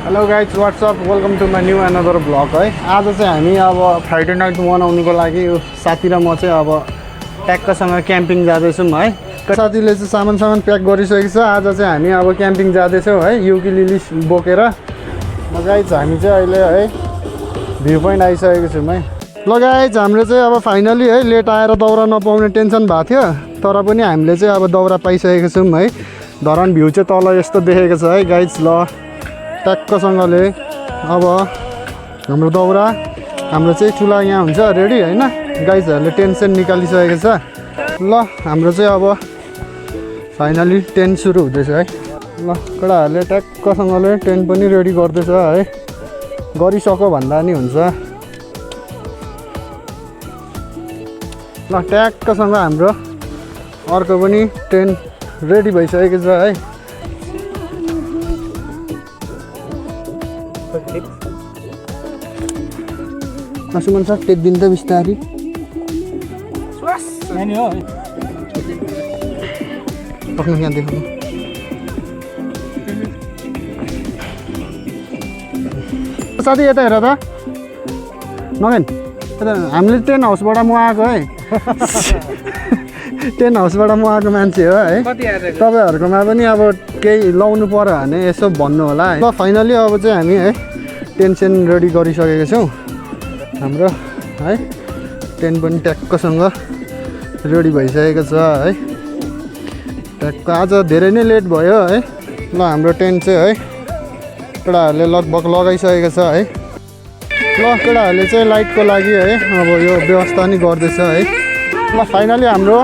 Hello guys what's up welcome to my new another blog है। आज चाहिँ हामी अब फ्राइडे नाइट मनाउनुको लागि साथी र म चाहिँ अब ट्याक्कसँग क्याम्पिङ जाँदैछौँ है। साथीले चाहिँ सामान प्याक गरिसकेको छ। आज चाहिँ हामी अब क्याम्पिङ जाँदैछौँ है, युकिलिली बोकेर। ल गाइज हामी चाहिँ अहिले है भ्यू पोइन्ट आइसकेको छौँ है। ल गाइज हाम्रो चाहिँ अब फाइनली है लेट आएर दाउरा नपाउने टेन्सन भएको थियो, तर पनि हामीले चाहिँ अब दाउरा पाइसकेको छौँ है। धरान भ्यू चाहिँ तल यस्तो देखेको छ है गाइज। ल ट्याक्कसँगले अब हाम्रो दाउरा हाम्रो चाहिँ चुला यहाँ हुन्छ रेडी होइन। गाइजहरूले टेन्सन निकालिसकेको छ। ल हाम्रो चाहिँ अब फाइनली टेन्ट सुरु हुँदैछ है। ल केटाहरूले ट्याक्कसँगले टेन्ट पनि रेडी गर्दैछ है, गरिसक्यो भन्दा नि हुन्छ। ल ट्याक्कसँग हाम्रो अर्को पनि टेन्ट रेडी भइसकेको छ है। सुमन सर टेक्दिनु त बिस्तारी पक्नु यहाँ देख्नु। साथी यता हेर त नगेन, यता हामीले टेन्ट हाउसबाट म आएको है। टेन्ट हाउसबाट म आएको मान्छे हो है। तपाईँहरूकोमा पनि अब केही लाउनु पर्यो भने यसो भन्नु होला है। ल फाइनली अब चाहिँ हामी है टेन्ट सेन्ट रेडी गरिसकेको छौँ। हाम्रो है टेन्ट पनि ट्याक्कसँग रेडी भइसकेको छ है। ट्याक्क आज धेरै नै लेट भयो है। ल हाम्रो टेन्ट चाहिँ है केटाहरूले लगभग लगाइसकेको छ है। ल केटाहरूले चाहिँ लाइटको लागि है अब यो व्यवस्था नि गर्दैछ है। ल फाइनली हाम्रो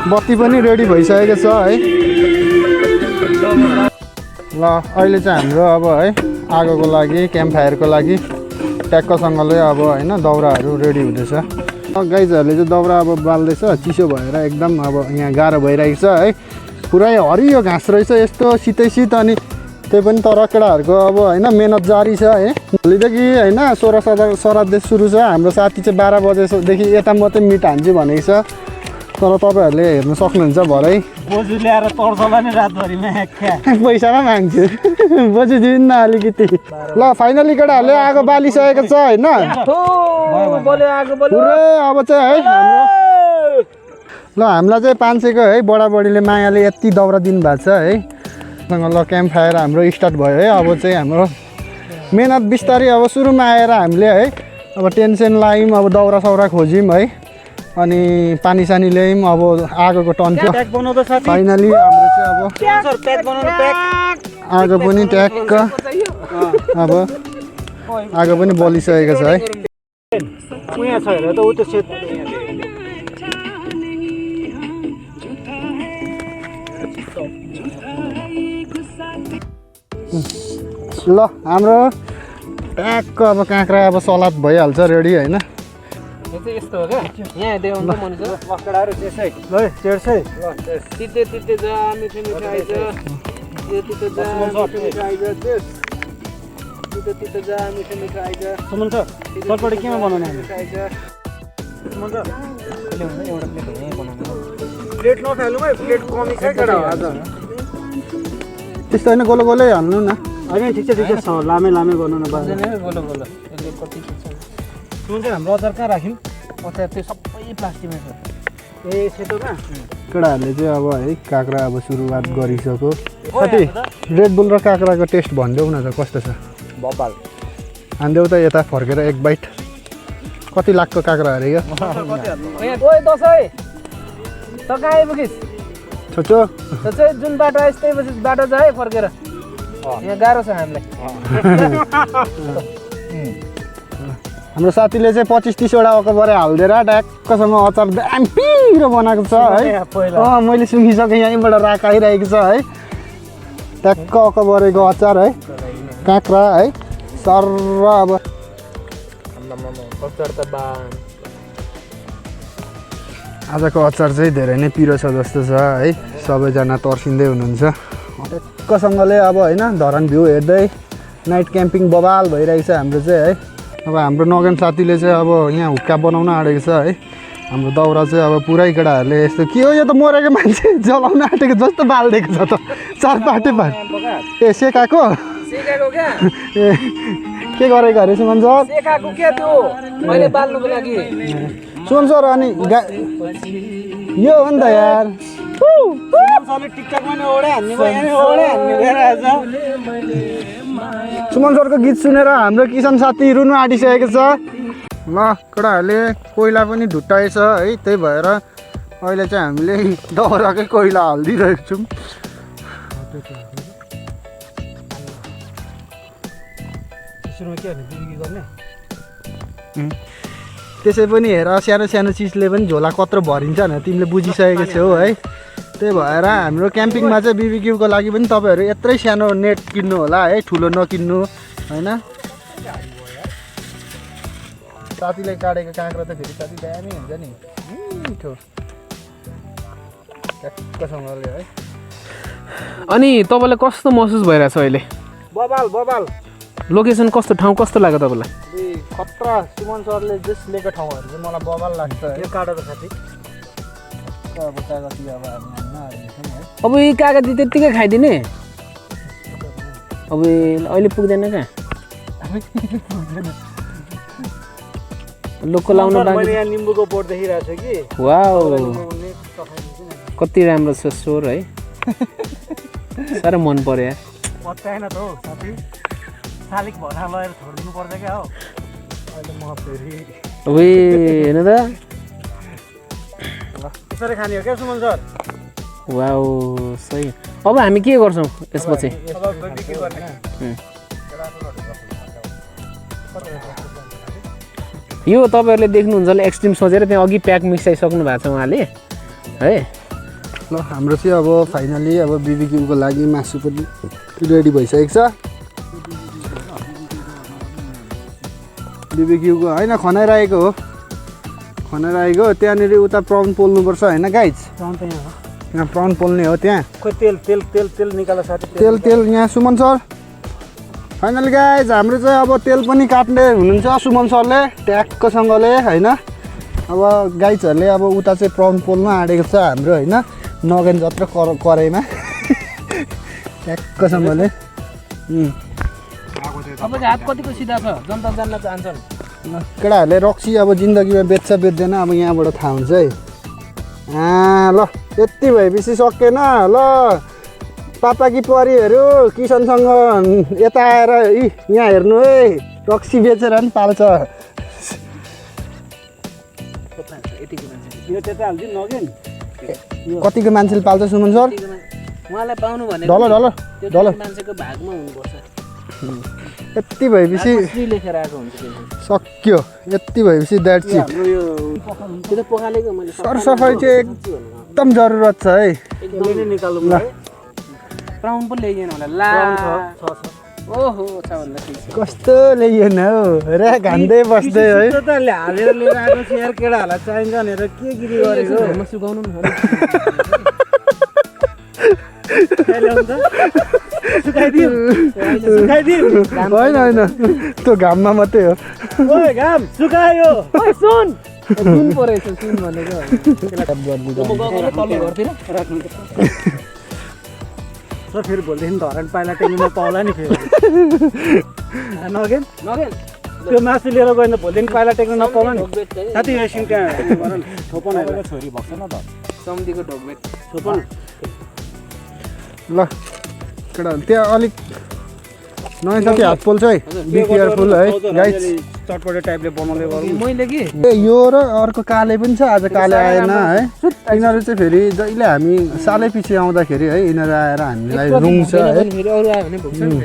बत्ती पनि रेडी भइसकेको छ है। ल अहिले चाहिँ हाम्रो अब है आगोको लागि क्याम्प फायरको लागि ट्याक्कसँगले अब होइन दाउराहरू रेडी हुँदैछ। गाइजहरूले चाहिँ दाउरा अब बाल्दैछ, चिसो भएर एकदम अब यहाँ गाह्रो भइरहेको छ है। पुरै हरियो घाँस रहेछ यस्तो शीतै शीत। अनि त्यही पनि तर केटाहरूको अब होइन मेहनत जारी छ है। भोलिदेखि होइन 16 श्राद्ध सुरु छ। हाम्रो साथी चाहिँ 12 बजेदेखि यता मात्रै मिट हान्छु भनेको छ, तर तपाईँहरूले हेर्नु सक्नुहुन्छ भरै बोजू ल्याएर तर्सला नि रातभरिमा पैसामा माग्छु बोजू दिन्न अलिकति। ल फाइनली केटाहरूले आगो बालिसकेको छ होइन। अब चाहिँ है हाम्रो ल हामीलाई चाहिँ 500 को है बडाबडीले मायाले यति दाउरा दिनुभएको छ है। ल क्याम्प फायर हाम्रो स्टार्ट भयो है। अब चाहिँ हाम्रो मेहनत बिस्तारै अब सुरुमा आएर हामीले है अब टेन्सन लायौँ, अब दाउरा साउरा खोज्यौँ है, अनि पानी सानी ल्यायौँ। अब आगोको टन्क्यो फाइनली हाम्रो चाहिँ अब आगो पनि ट्याक्क अब आगो पनि बलिसकेको छ है। ल हाम्रो ट्याक्क अब काँक्रा अब सलाद भइहाल्छ रेडी होइन। यस्तो हो क्या यहाँ देउन त मनिस मस्कडाहरु त्यसै ल तेर्सै ल तिते तिते जा मिठो मिठो आइज यो तिते जा मिठो मिठो आइज त्यस तिते तिते जा मिठो मिठो आइज सुमन सर सरपटे केमा बनाउने हामी आइज सुमन सर कहिले हुन्छ एउटा प्लेट यही बनाउनु। प्लेट नफाल्नु है, प्लेट कमी छ केटा आज त्यस्तो हैन, गोलो गोलै हाल्नु न। हैन ठीक छ लामे लामे गर्नु न बाजे नै गोलो गोलो यसले कति छ। सुन चाहिँ हाम्रो अचार कहाँ राख्यौँ? अचार त्यो सबै प्लास्टिकमा छ। ए सेतोमा केटाहरूले चाहिँ अब है काँक्रा अब सुरुवात गरिसक्यो। साथी रेड बुल र काँक्राको टेस्ट भनिदेऊ न त कस्तो छ? बबाल हान्देऊ त यता फर्केर एक बाइट। कति लाखको काँक्रा अरे यो? ओए दसैँ त कहाँ आइपुगिस्? छोचो जुन बाटो आइस् त्यही पछि बाटो जा है फर्केर, यहाँ गाह्रो छ हामीलाई। हाम्रो साथीले चाहिँ 25-30 वटा अकबरे हालिदिएर ट्याक्कसँग अचार दामी पिरो बनाएको छ है। मैले सुँगिसकेँ, यहीँबाट राख आइरहेको छ है। ट्याक्क अकबरेको अचार है, काँक्रा है सर। अब आजको अचार चाहिँ धेरै नै पिरो छ जस्तो छ है। सबैजना तर्सिँदै हुनुहुन्छ ट्याक्कसँगले अब होइन धरान भ्यू हेर्दै नाइट क्याम्पिङ बबाल भइरहेको छ हाम्रो चाहिँ है। अब हाम्रो नगेन साथीले चाहिँ अब यहाँ हुक्का बनाउन आँटेको छ है। हाम्रो दाउरा चाहिँ अब पुरै केटाहरूले यस्तो के हो यो त मरेको मान्छे जलाउन आँटेको जस्तो बालिदिएको छ त चारपाटे ए सेकाएको सेकाको क्या के गरेको अरे सुमन सर सेकाको क्या त्यो मैले बाल्नुको लागि सुमन सर अनि यो हो नि त यार सुमन सरको गीत सुनेर हाम्रो किसान साथी रुनु आँटिसकेको छ ल केटाहरूले कोइला पनि ढुट्टाएछ है त्यही भएर अहिले चाहिँ हामीले दाउराकै कोइला हालिदिइरहेको छौँ त्यसै पनि हेर सानो सानो चिजले पनि झोला कत्रो भरिन्छ न तिमीले बुझिसकेको छौ है त्यही भएर हाम्रो क्याम्पिङमा चाहिँ बिबिक्यूको लागि पनि तपाईँहरू यत्रै सानो नेट किन्नु होला है ठुलो नकिन्नु होइन साथीले काटेको काँक्रा त फेरि साथी दामी हुन्छ नि मिठो ट्याक्कसँगले है अनि तपाईँलाई कस्तो महसुस भइरहेछ अहिले बबाल लोकेसन कस्तो ठाउँ कस्तो लाग्यो तपाईँलाई खतरा सुमन सरले जस लिएको ठाउँहरू चाहिँ मलाई बबाल लाग्छ यो काटेर साथी अब कागती अब अब यी कागती त्यत्तिकै खाइदिने अब अहिले पुग्दैन क्या लोकल लाउनु मैले यहाँ निम्बुको बोट देखिरहेको छु कि वाउ कति राम्रो छ स्वर है साह्रो मन पर्यो यार पत्याएन त हौ साथी शालिक भना लगेर छोडिदिनु पर्छ क्या हो अहिले म फेरि अब हेर्नु त त्यसरी खाने हो क्या सुमन सर वाउ सही अब हामी के गर्छौँ यसपछि यो तपाईँहरूले देख्नुहुन्छ होला एक्सट्रिम सोचेर त्यहाँ अघि प्याक मिसाइसक्नु भएको छ उहाँले है ल हाम्रो चाहिँ अब फाइनली अब बिबिक्यूको लागि मासु पनि रेडी भइसकेको छ बिबिक्यूको होइन खनाइरहेको हो त्यहाँनिर उता प्राउन पोल्नुपर्छ होइन गाइज यहाँ प्राउन पोल्ने हो त्यहाँ तेल निकाल साथी तेल यहाँ सुमन सर फाइनल गाइज हाम्रो चाहिँ अब तेल पनि काट्ने हुनुहुन्छ सुमन सरले ट्याक्कसँगले होइन अब गाइजहरूले अब उता चाहिँ प्राउन पोल्न आँटेको छ हाम्रो होइन नगेन जत्र कराईमा ट्याक्कसँगले तपाईँको हात कतिको सिधा छ जनता जान्न चाहन्छन् केटाहरूले रक्सी अब जिन्दगीमा बेच्छ बेच्दैन अब यहाँबाट थाहा हुन्छ है ल यति भएपछि सकेन ल पापा कि परीहरू किसनसँग यता आएर यहाँ हेर्नु है रक्सी बेचेर पनि पाल्छ कतिको मान्छेले पाल्छ सुमन सर उहाँलाई पाउनु भने डलर मान्छेको भागमा हुनुपर्छ यति भएपछि लेखेर आएको हुन्छ सक्यो यति भएपछि द्याट्स इट त्यो त पोखालेको मैले सरसफाइ चाहिँ एकदम जरुरत छ है प्राउन पनि ल्याइएन होला ला ओहो छ भन्दा ठिक छ कस्तो ल्याइएन हौ र घान्दै बस्दै है हालेर लिएर आएको छु यार केटाहरूलाई चाहिन्छ भनेर के गिरी गरेको म सुगाउनु नि होइन त्यो घाममा मात्रै हो घाम सुकायो सुन सुन परेछ सुन भनेको सर फेरि भोलिदेखि धरान पाइला टेक्नुमा पाउला नि फेरि नगेन त्यो मासु लिएर गयो भने भोलिदेखि पाइला टेक्नु नपाउला नि साथी एकछिन त्यहाँ छोपन छोरी भएको छैन त सम्धीको ढोकबेट छोपन ल केटा त्यहाँ अलिक नयाँ साथी हात पोल्छ है बी केयरफुल है गाइज चटपटे टाइपले बनाउँदै गर्नु मैले के यो र अर्को काले पनि छ आज काले आएन है यिनीहरू चाहिँ फेरि जहिले हामी सालै पछि आउँदाखेरि है यिनीहरू आएर हामीलाई रुङ्छ है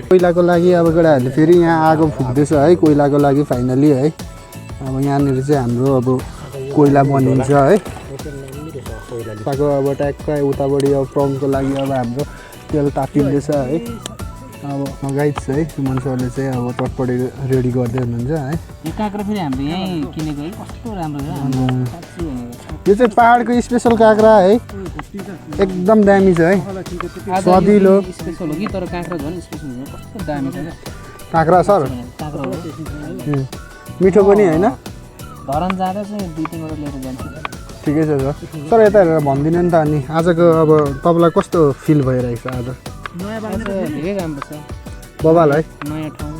कोइलाको लागि अब केटाहरूले फेरि यहाँ आगो फुक्दैछ है कोइलाको लागि फाइनली है अब यहाँनिर चाहिँ हाम्रो अब कोइला बनिन्छ है अब ट्याक्क उतापट्टि अब प्राउनको लागि अब हाम्रो तेल तातिँदैछ है अब गाइड है सुमन सरले चाहिँ अब चटपटे रेडी गर्दै हुनुहुन्छ है यो काँक्रा फेरि हाम्रो यहीँ किनेको है कस्तो राम्रो छ यो चाहिँ पहाडको स्पेसल काँक्रा है एकदम दामी छ है स्वादिलो स्पेसल हो कि तर काँक्रा झन् स्पेसल हो कस्तो दामी छ क्या काँक्रा सर मिठो पनि होइन धरान जाँदा चाहिँ 2-3 वटा लिएर जान्छु ठिकै छ सर यता हेरेर भनिदिनु नि त अनि आजको अब तपाईँलाई कस्तो फिल भइरहेको छ आज नयाँ बाटो धेरै राम्रो छ बबाल है नयाँ ठाउँ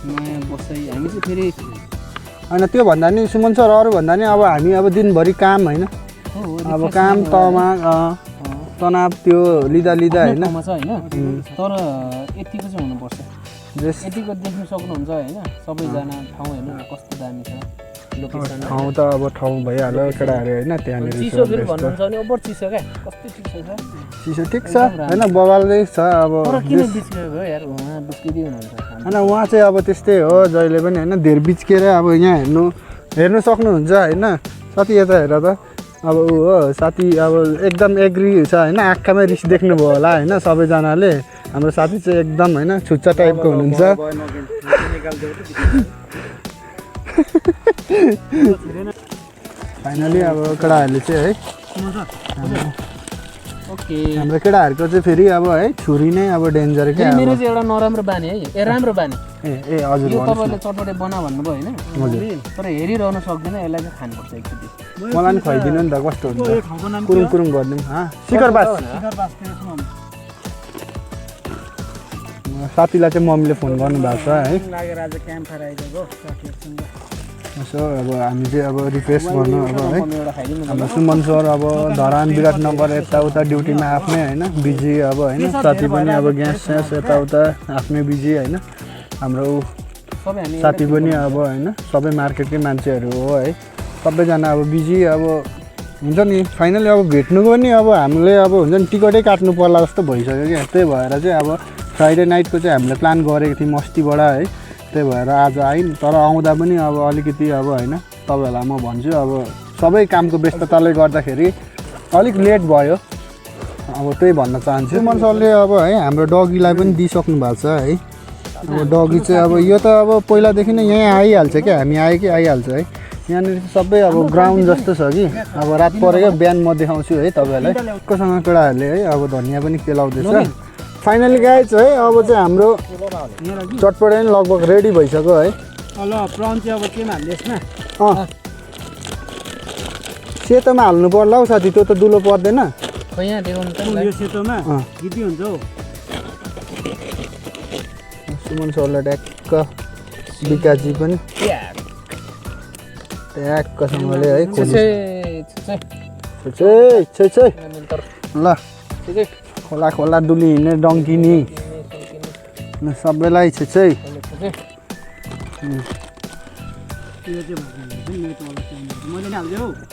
नयाँ बसाइ हामी चाहिँ फेरि होइन त्यो भन्दा नि सुमन सर अरू भन्दा नि अब हामी अब दिनभरि काम होइन अब काम तनाव त्यो लिँदा होइन ठाउँमा छ होइन तर यतिको चाहिँ हुनुपर्छ यतिको देख्न सक्नुहुन्छ होइन सबैजना ठाउँ हेर्नु न कस्तो दामी छ लोकेसन ठाउँ त अब ठाउँ भइहाल्यो केटाहरू होइन त्यहाँनिर चिसो फेरि भन्नुहुन्छ भने ओभर चिसो क्या कस्तो चिसो छ चिसो ठिक छ होइन बबालले छ अब तर किन बिच्किएको हो यार उहाँ बिच्किँदै हुनुहुन्छ होइन उहाँ चाहिँ अब त्यस्तै हो जहिले पनि होइन धेर बिच्केर अब यहाँ हेर्नु सक्नुहुन्छ होइन साथी यता हेर त अब ऊ हो साथी अब एकदम एग्री छ होइन आँखामै रिस देख्नुभयो होला होइन सबैजनाले हाम्रो साथी चाहिँ एकदम होइन छुच्चा टाइपको हुनुहुन्छ फाइनली अब केटाहरूले चाहिँ है ओके हाम्रो केटाहरूको चाहिँ फेरि अब है छुरी नै अब डेन्जर क्या मेरो चाहिँ एउटा नराम्रो बानी है राम्रो बानी ए हजुर यो तपाईँले चटपटे बना भन्नुभयो होइन तर हेरिरहनु सक्दैन यसलाई चाहिँ खानुपर्छ एकचोटि मलाई पनि खुवाइदिनु नि त कस्तो हुन्छ कुरुङ कुरुङ गरिदिउँ शिखर बास साथीलाई चाहिँ मम्मीले फोन गर्नुभएको छ है यसो अब हामी चाहिँ अब रिफ्रेस गर्नु अब है हाम्रो सुमन सर अब धरान विराटनगर यताउता ड्युटीमा आफ्नै होइन बिजी अब होइन साथी पनि अब ग्यास स्यास यताउता आफ्नै बिजी होइन हाम्रो साथी पनि अब होइन सबै मार्केटकै मान्छेहरू हो है सबैजना अब बिजी अब हुन्छ नि फाइनली अब भेट्नु पनि अब हामीले अब हुन्छ नि टिकटै काट्नु पर्ला जस्तो भइसक्यो क्या त्यही भएर चाहिँ अब फ्राइडे नाइटको चाहिँ हामीले प्लान गरेको थियौँ अस्तिबाट है त्यही भएर आज आयौँ तर आउँदा पनि अब अलिकति अब होइन तपाईँहरूलाई म भन्छु अब सबै कामको व्यस्तताले गर्दाखेरि अलिक लेट भयो अब त्यही भन्न चाहन्छु सुमन सरले अब है हाम्रो डगीलाई पनि दिइसक्नु भएको छ है अब डगी चाहिँ अब यो त अब पहिलादेखि नै यहीँ आइहाल्छ क्या हामी आयो कि आइहाल्छ है यहाँनिर सबै अब ग्राउन्ड जस्तो छ कि अब रात परेको बिहान म देखाउँछु है तपाईँहरूलाई कोसँग केटाहरूले है अब धनियाँ पनि केलाउँदैछ फाइनली गाइज है अब चाहिँ हाम्रो चटपटे पनि लगभग रेडी भइसक्यो है ल प्रन चाहिँ अब केमा हाल्दैछ न सेतोमा हाल्नु पर्ला हौ साथी त्यो त दुलो पर्दैन यहाँ देखाउनु त यो सेतोमा गिटी हुन्छ हौ सुमन सरलाई ट्याक्क विकासजी पनि ट्याक्कसँगले है ल खोला खोला दुली हिँड्ने डङ्किनी सबैलाई छेछै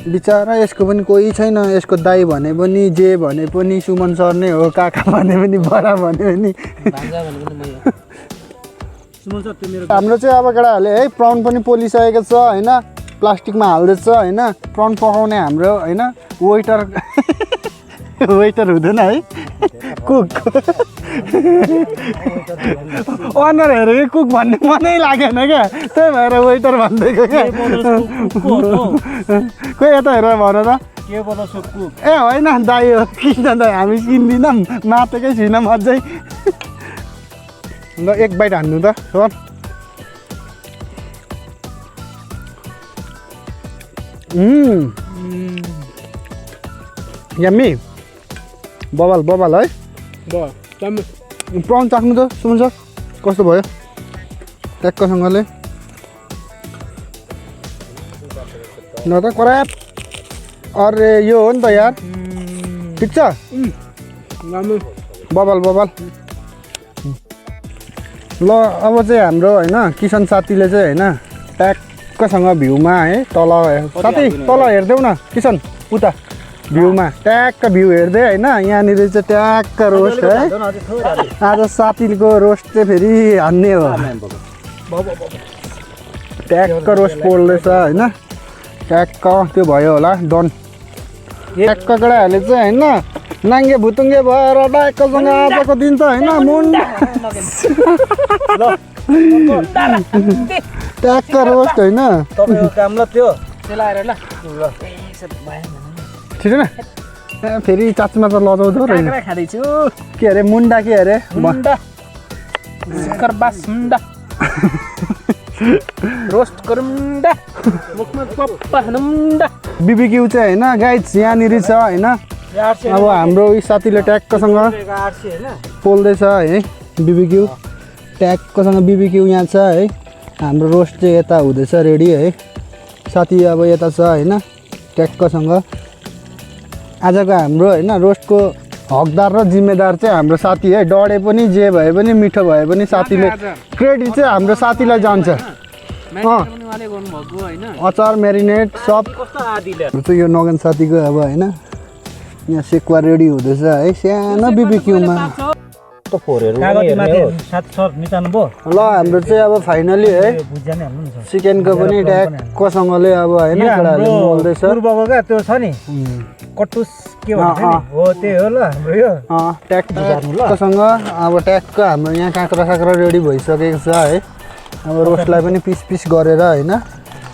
बिचरा यसको पनि कोही छैन यसको दाई भने पनि जे भने पनि सुमन सर नै हो काका भने पनि बडा भने पनि हाम्रो चाहिँ अब केटाहरूले है प्राउन पनि पोलिसकेको छ होइन प्लास्टिकमा हाल्दैछ होइन प्राउन पकाउने हाम्रो होइन वेटर हुँदैन है कुक ओनर हेरेको कुक भन्ने मनै लागेन क्या त्यही भएर वेटर भनिदिएको क्या खोइ यता हेरेर भन त ए होइन दाइ हो किन दाइ हामी चिन्दिनौँ मातेकै छैनौँ अझै ल एक बाइट हान्नु त सर यम्मी बबाल है प्राउन चाख्नु त सुमन सर कस्तो भयो ट्याक्कसँगले न त कराप अरे यो हो नि त यार ठिक छ बबाल ल अब चाहिँ हाम्रो होइन किसान साथीले चाहिँ होइन ट्याक्कसँग भ्यूमा है तल साथी तल हेरिदेऊ न किसान उता भ्यूमा ट्याक्क भ्यू हेर्दै होइन यहाँनिर चाहिँ ट्याक्क रोस्ट है आज साथीको रोस्ट चाहिँ फेरि हान्ने हो ट्याक्क रोस्ट पोल्दैछ होइन ट्याक्क त्यो भयो होला डन ट्याक्क केटाहरूले चाहिँ होइन नाङ्गे भुतुङ्गे भएर ट्याक्कसँग आजको दिन त होइन मुन्डा ट्याक्क रोस्ट होइन काम ल त्यो चलाएर ल ठिक न फेरि चाचुमा त लजाउँदो रहेछ खाँदैछु के अरे मुन्डा के अरे मुन्डा सिकर बास मुन्डा रोस्ट गरुन्डा मुखमा पप्पा मुन्डा बिबिक्यू चाहिँ होइन गाइज यहाँनिर छ होइन अब हाम्रो साथीले ट्याक्कसँग पोल्दैछ है बिबिक्यू ट्याक्कसँग बिबिक्यू यहाँ छ है। हाम्रो रोस्ट चाहिँ यता हुँदैछ रेडी है। साथी अब यता छ होइन ट्याक्कसँग। आजको हाम्रो होइन रोस्टको हकदार र जिम्मेदार चाहिँ हाम्रो साथी है। डढे पनि जे भए पनि मिठो भए पनि साथीले क्रेडिट चाहिँ हाम्रो साथीलाई जान्छ। अचार म्यारिनेट सब चाहिँ यो नगन साथीको अब होइन यहाँ सेकुवा रेडी हुँदैछ है सानो बिबिक्यूमा। ल हाम्रो चाहिँ अब फाइनली है चिकनको पनि ट्याक्कसँगले अब होइन मोल्दैछ। त्यो छ नि कटुस के भन्छ नि हो त्यही हो ल हाम्रो यो ट्याक्कसँग अब ट्याक्क हाम्रो यहाँ काँक्रा साक्रा रेडी भइसकेको छ है। अब रोस्टलाई पनि पिस पिस गरेर होइन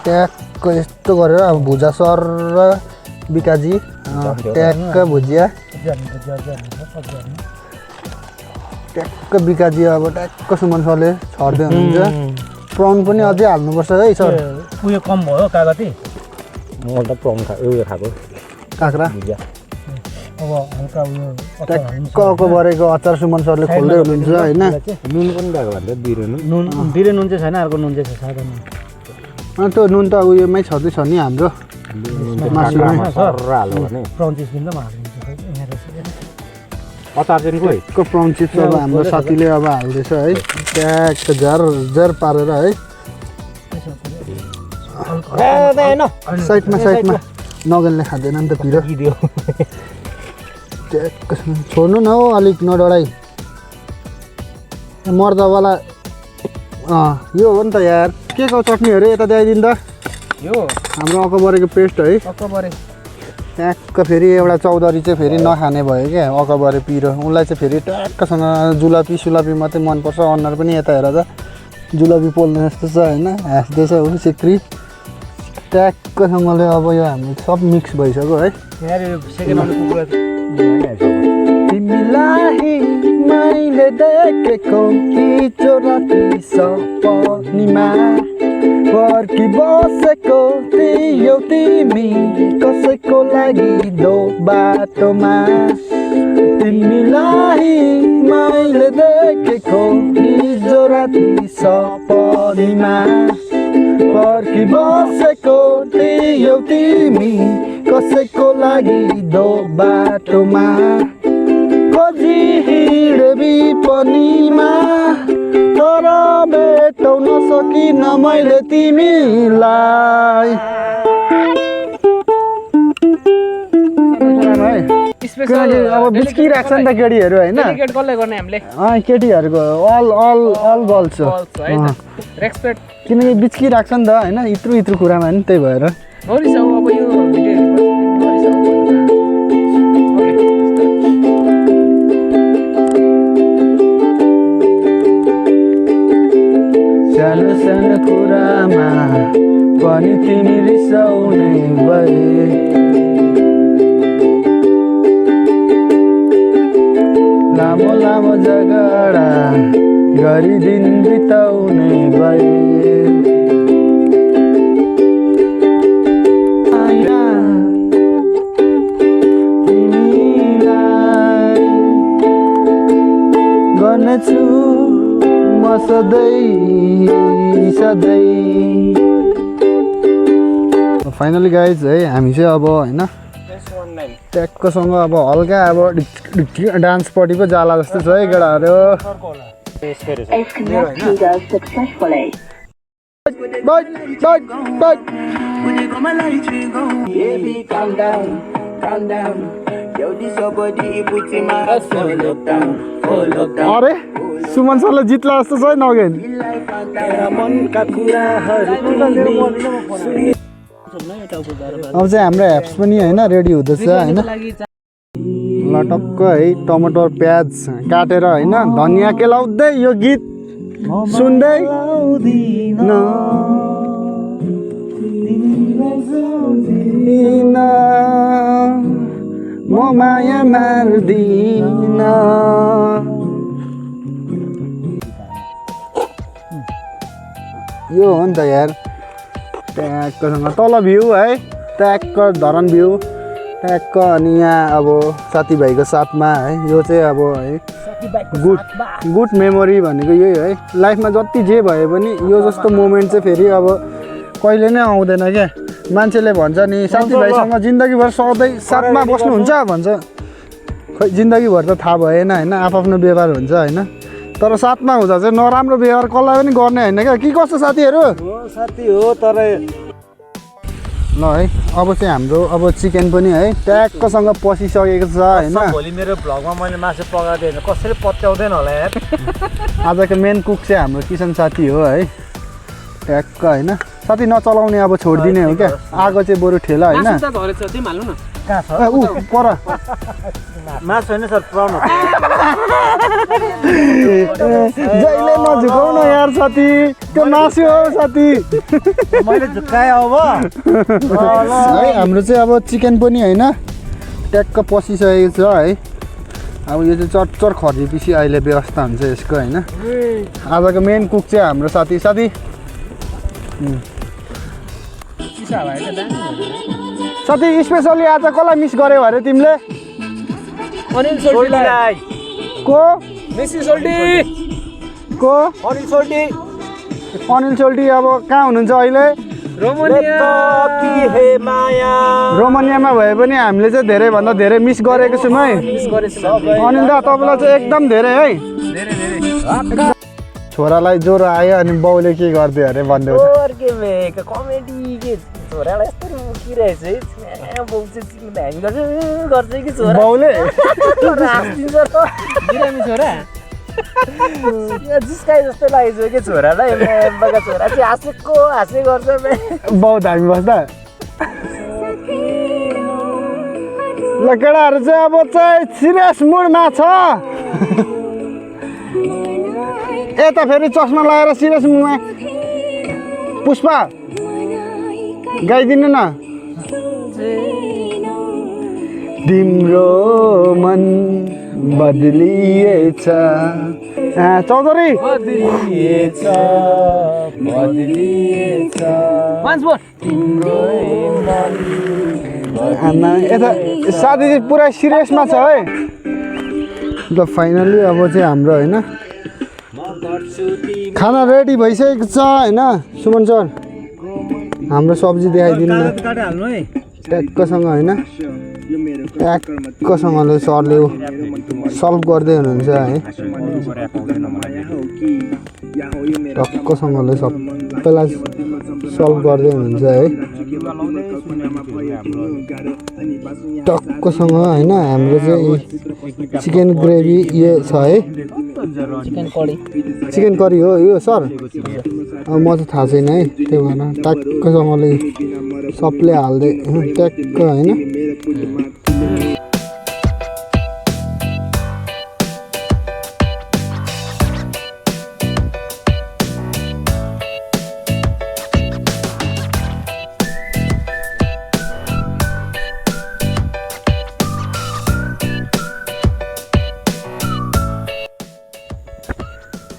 ट्याक्क यस्तो गरेर अब भुजा सर र बिकाजी ट्याक्क भुजिया ट्याक्क बिकाजी अब ट्याक्क सुमन सरले छर्दै हुनुहुन्छ। प्राउन पनि अझै हाल्नुपर्छ है सर। उयो कम भयो कागती म त प्राउन उयो खाएको काँक्रा अब हल्का उयो ट्याक्क बरेको अचार सुमन सरले खोल्दै हुनुहुन्छ होइन। नुन पनि गएको भन्दा बिरे नुन चाहिँ छैन अर्को नुन चाहिँ छ सादा नुन। त्यो नुन त उयोमै छँदै छ नि हाम्रो मासुमै प्राउन चिज पनि अचार चाहिँ खोइ को प्राउन चिप्स अब हाम्रो साथीले अब हाल्दैछ है। ट्याक्क झर पारेर है साइडमा नगनले खाँदैन नि त पिरो। ट्याक्क छोड्नु न हौ अलिक नडराई मर्दावाला यो हो नि त यार। के को चटनीहरू यता द्याइदिनु त यो हाम्रो अकबरेको पेस्ट है। अकबरे ट्याक्क फेरि एउटा चौधरी चाहिँ फेरि नखाने भयो क्या अकबरे पिरो। उनलाई चाहिँ फेरि ट्याक्कसँग जुलापी सुलापी मात्रै मनपर्छ। अनुहार पनि यता हेर त जुलापी पोल्ने जस्तो छ होइन हाँस्दैछ ऊ सिक्री। ट्याक्कसँगले अब यो हाम्रो सब मिक्स भइसक्यो है। तिमीलाई मैले देखेको हिजो राति सपनीमा पर्खी बसेको थियौ तिमी कसैको लागि दो बाटोमा। तिमीलाई मैले देखेको हिजो राति सपनीमा पर्खी बसेको थियौ तिमी कसैको लागि दो बाटोमा। खोजी हिँडे विपनीमा तर भेटाउन सकिन मैले तिमीलाई। अब बिस्किरहेको छ नि त केटीहरू होइन केटीहरूको अल गर्ल्स किनकि बिच्किरहेको छ नि त होइन इत्रु कुरामा नि त्यही भएर। सानो सानो कुरामा पनि तिमी रिसाउने भए। लामो लामो झगडा गरी दिन बिताउने भए। तिमीलाई गर्नेछु म सधैँ। फाइनली गाइज है हामी चाहिँ अब होइन ट्याक्कसँग अब हल्का अब डान्सपट्टि पो जाला जस्तो छ है केटाहरू। अरे सुमन सरले जित्ला जस्तो छ है नगेन। अब चाहिँ हाम्रो एप्स पनि होइन रेडी हुँदैछ होइन। लटक्क है टमाटर प्याज काटेर होइन धनियाँ केलाउँदै यो गीत सुन्दै म माया मार्दिन। यो हो नि त यार ट्याक्कसँग तल भ्यू है ट्याक्क धरान भ्यू ट्याक्क अनि यहाँ अब साथीभाइको साथमा है। यो चाहिँ अब है गुड मेमोरी भनेको यही है लाइफमा जति जे भए पनि यो जस्तो मोमेन्ट चाहिँ फेरि अब कहिले नै आउँदैन क्या मान्छेले भन्छ नि साथीभाइसँग जिन्दगीभर सधैँ साथमा बस्नुहुन्छ भन्छ खै जिन्दगीभर त थाहा भएन होइन आफ्नो व्यवहार हुन्छ होइन तर साथमा हुँदा चाहिँ नराम्रो व्यवहार कसलाई पनि गर्ने होइन क्या के कस्तो साथीहरू साथी हो तर ल है अब चाहिँ हाम्रो अब चिकन पनि है ट्याक्कसँग पसिसकेको छ होइन भोलि मेरो भ्लगमा मैले मासु पकाएको थिएँ कसैले पत्याउँदैन होला यार आजको मेन कुक चाहिँ हाम्रो किसन साथी हो है ट्याक्क होइन साथी नचलाउने अब छोडिदिने हो क्या आगो चाहिँ बरु ठेला होइन ऊ पर मासु होइन सर पुऱ्याउनु जहिले नझुकाउनु यार साथी त्यो मासु हो साथी मैले झुक्काएँ अब है हाम्रो चाहिँ अब चिकन पनि होइन ट्याक्क पसिसकेको छ है अब यो चाहिँ चटचर खरिएपछि अहिले व्यवस्था हुन्छ यसको होइन आजको मेन कुक चाहिँ हाम्रो साथी साथी स्पेसली आज कसलाई मिस गर्यौ अरे तिमीले अनिल सोल्टीलाई को मेसी सोल्टी को अनिल सोल्टी अनिल सोल्टी अब कहाँ हुनुहुन्छ अहिले रोमानियामा भए पनि हामीले चाहिँ धेरैभन्दा धेरै मिस गरेको छौँ है अनिल दा तपाईँलाई चाहिँ एकदम धेरै है छोरालाई ज्वरो आयो अनि बाउले के गरिदियो अरे भन्दै कमेडी के छोरालाई यस्तो रोकिरहेछ गर्छ कि छोरा बाउले जिस्काए जस्तो लागेछ कि छोरालाई छोरा चाहिँ हाँसे गर्छ बाउ धामी बस्दा ल केटाहरू चाहिँ अब चाहिँ सिरियस मुडमा छ यता फेरि चस्मा लगाएर सिरियस मुडमा पुष्पा गाइदिनु न तिम्रो मन बदलिएछ चौधरी यता साथी चाहिँ पुरा सिरियसमा छ है ल फाइनली अब चाहिँ हाम्रो होइन खाना रेडी भइसकेको छ होइन सुमन सर हाम्रो सब्जी देखाइदिनु न ट्याक्कसँग होइन ट्याक्कसँगले सरले सल्भ गर्दै हुनुहुन्छ है टक्कसँगले सबैलाई सल्भ गर्दै हुनुहुन्छ है टक्कसँग होइन हाम्रो चाहिँ चिकन ग्रेभी यो छ है चिकन करी हो यो सर अब म चाहिँ थाहा छैन है त्यही भएर टक्कसँगले सबले हाल्दै ट्याक्क होइन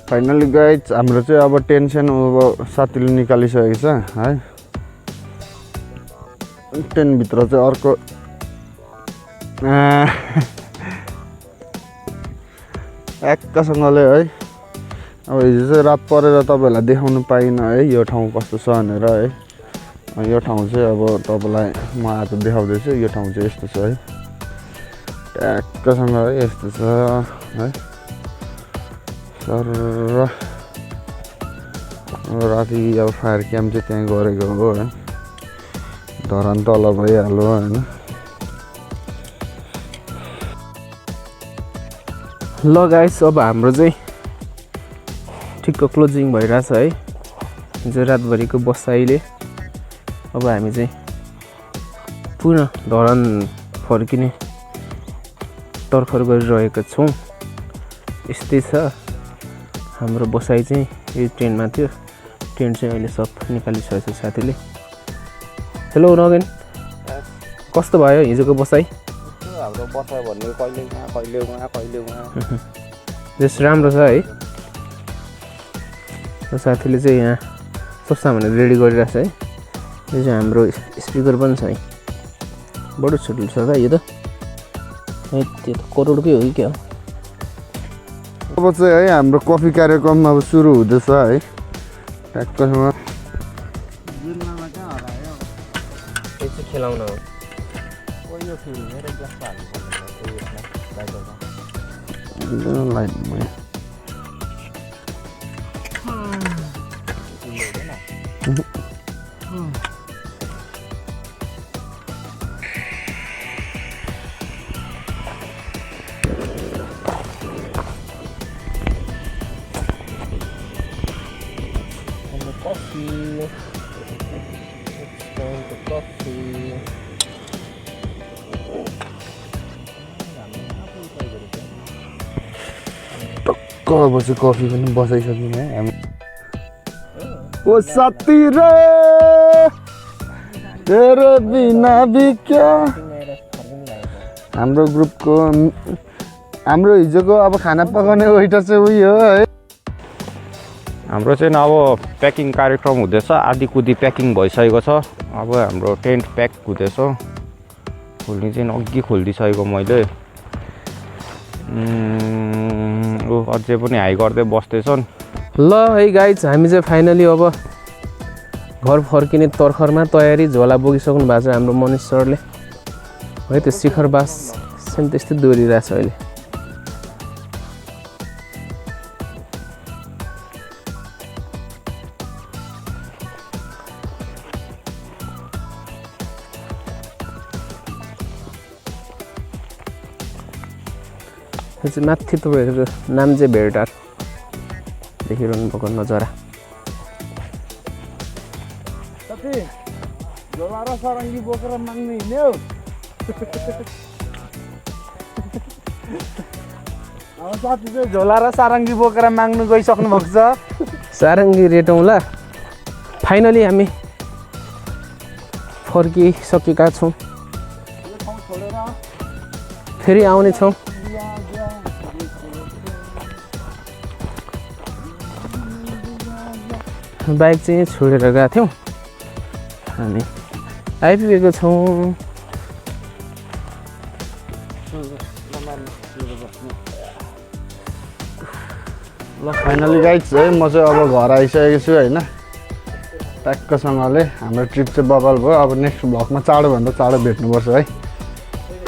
फाइनली गाइज हाम्रो चाहिँ अब टेन्सन अब साथीले निकालिसकेको छ है टेन्टभित्र चाहिँ अर्को एक्कासँगले है अब हिजो चाहिँ रात परेर तपाईँहरूलाई देखाउनु पाइनँ है यो ठाउँ कस्तो छ भनेर है यो ठाउँ चाहिँ अब तपाईँलाई म आज देखाउँदैछु यो ठाउँ चाहिँ यस्तो छ है ट्याक्कसँग है यस्तो छ है सर राति अब फायर क्याम्प चाहिँ त्यहाँ गरेको हो है धरान तल भइहाल्यो होइन ल गाइस अब हाम्रो चाहिँ ठिक्क क्लोजिङ भइरहेछ है जो रातभरिको बसाइले अब हामी चाहिँ पुनः धरान फर्किने तर्खर गरिरहेका छौँ यस्तै छ हाम्रो बसाइ चाहिँ यो ट्रेनमा थियो ट्रेन चाहिँ अहिले सब निकालिसकेको छ साथीले हेलो नगेन कस्तो भयो हिजोको बसाइ हाम्रो बसाइ भन्ने कहिले जस राम्रो छ है साथीले चाहिँ यहाँ सब सामानहरू रेडी गरिरहेको छ है यो चाहिँ हाम्रो स्पिकर पनि छ है बडो छोटो छ त यो त त्यो त करोडकै हो कि क्या हो अब चाहिँ है हाम्रो कफी कार्यक्रम अब सुरु हुँदैछ है ट्याक्कसँग एकछिन खेलाउन हो लाइटमा coffee. It's time to coffee. टक्क बसी कफी पनि बसाइसक्यौँ है हामी ओ साथी रे तेरे बिना भी क्या हाम्रो ग्रुपको हाम्रो हिजोको अब खाना पकाउने वेटर चाहिँ उयो हो है हाम्रो चाहिँ अब प्याकिङ कार्यक्रम हुँदैछ आधी कुदी प्याकिङ भइसकेको छ अब हाम्रो टेन्ट प्याक हुँदैछ खोल्ने चाहिँ अघि खोलिदिइसकेको मैले अझै पनि हाई गर्दै बस्दैछन् ल है गाइज हामी चाहिँ फाइनली अब घर फर्किने तर्खरमा तयारी झोला बोकिसक्नु भएको छ हाम्रो मनिष सरले है त्यो शिखर बास चाहिँ त्यस्तै दोहोरिरहेछ अहिले यो चाहिँ माथि तपाईँहरूको नाम्जे भेरटार देखिरहनु भएको नजारा झोला र सरङ्गी बोकेर माग्नु हिँड्यो अब साथी चाहिँ झोला र सारङ्गी बोकेर माग्नु गइसक्नु भएको छ सारङ्गी रेटौँला फाइनली हामी फर्किसकेका छौँ फेरि आउने छौँ बाइक चाहिँ छोडेर गएको थियौँ हामी आइपुगेको छौँ ल फाइनली गाइज है म चाहिँ अब घर आइसकेको छु होइन ट्याक्कसँगले हाम्रो ट्रिप चाहिँ बबल भयो अब नेक्स्ट भ्लगमा चाँडोभन्दा चाँडो भेट्नुपर्छ है